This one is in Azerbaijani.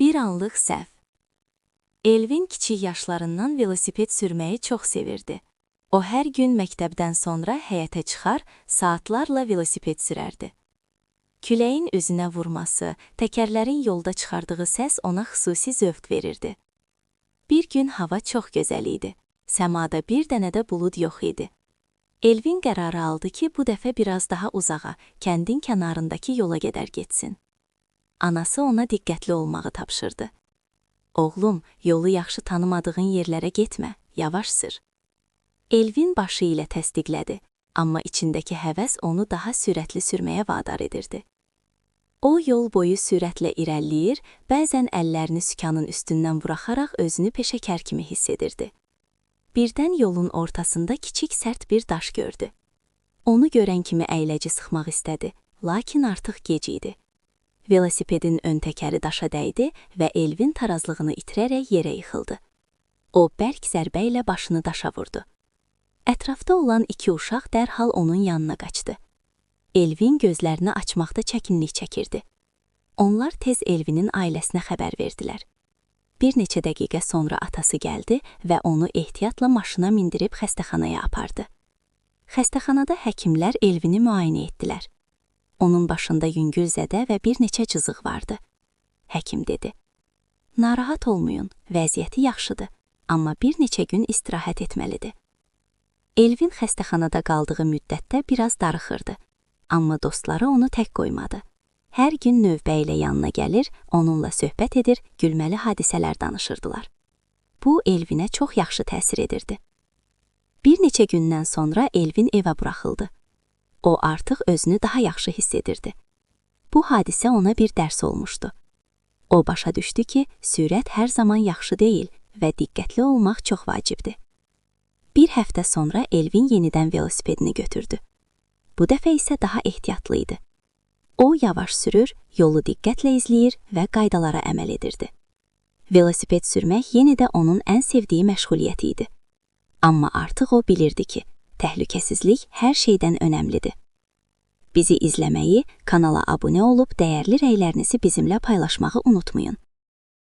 Bir anlıq səhv. Elvin kiçik yaşlarından velosiped sürməyi çox sevirdi. O hər gün məktəbdən sonra həyətə çıxar, saatlarla velosiped sürərdi. Küləyin üzünə vurması, təkərlərin yolda çıxardığı səs ona xüsusi zövq verirdi. Bir gün hava çox gözəl idi. Səmada bir dənə də bulud yox idi. Elvin qərarı aldı ki, bu dəfə biraz daha uzağa, kəndin kənarındakı yola qədər getsin. Anası ona diqqətli olmağı tapşırdı. Oğlum, yolu yaxşı tanımadığın yerlərə getmə, yavaş sür. Elvin başı ilə təsdiqlədi, amma içindəki həvəs onu daha sürətli sürməyə vadar edirdi. O yol boyu sürətlə irəliləyir, bəzən əllərini sükanın üstündən buraxaraq özünü peşəkar kimi hiss edirdi. Birdən yolun ortasında kiçik sərt bir daş gördü. Onu görən kimi əyləci sıxmaq istədi, lakin artıq gec idi. Velosipedin ön təkəri daşa dəydi və Elvin tarazlığını itirərək yerə yıxıldı. O bərk zərbə ilə başını daşa vurdu. Ətrafda olan iki uşaq dərhal onun yanına qaçdı. Elvin gözlərini açmaqda çəkinlik çəkirdi. Onlar tez Elvinin ailəsinə xəbər verdilər. Bir neçə dəqiqə sonra atası gəldi və onu ehtiyatla maşına mindirib xəstəxanaya apardı. Xəstəxanada həkimlər Elvini müayinə etdilər. Onun başında yüngül zədə və bir neçə cızıq vardı. Həkim dedi: "Narahat olmayın, vəziyyəti yaxşıdır, amma bir neçə gün istirahət etməlidir." Elvin xəstəxanada qaldığı müddətdə biraz darıxırdı, amma dostları onu tək qoymadı. Hər gün növbə ilə yanına gəlir, onunla söhbət edir, gülməli hadisələr danışırdılar. Bu, Elvinə çox yaxşı təsir edirdi. Bir neçə gündən sonra Elvin evə buraxıldı. O artıq özünü daha yaxşı hiss edirdi. Bu hadisə ona bir dərs olmuşdu. O başa düşdü ki, sürət hər zaman yaxşı deyil və diqqətli olmaq çox vacibdir. Bir həftə sonra Elvin yenidən velosipedini götürdü. Bu dəfə isə daha ehtiyatlı idi. O yavaş sürür, yolu diqqətlə izləyir və qaydalara əməl edirdi. Velosiped sürmək yenə də onun ən sevdiyi məşğuliyyəti idi. Amma artıq o bilirdi ki, təhlükəsizlik hər şeydən önəmlidir. Bizi izləməyi, kanala abunə olub dəyərli rəylərinizi bizimlə paylaşmağı unutmayın.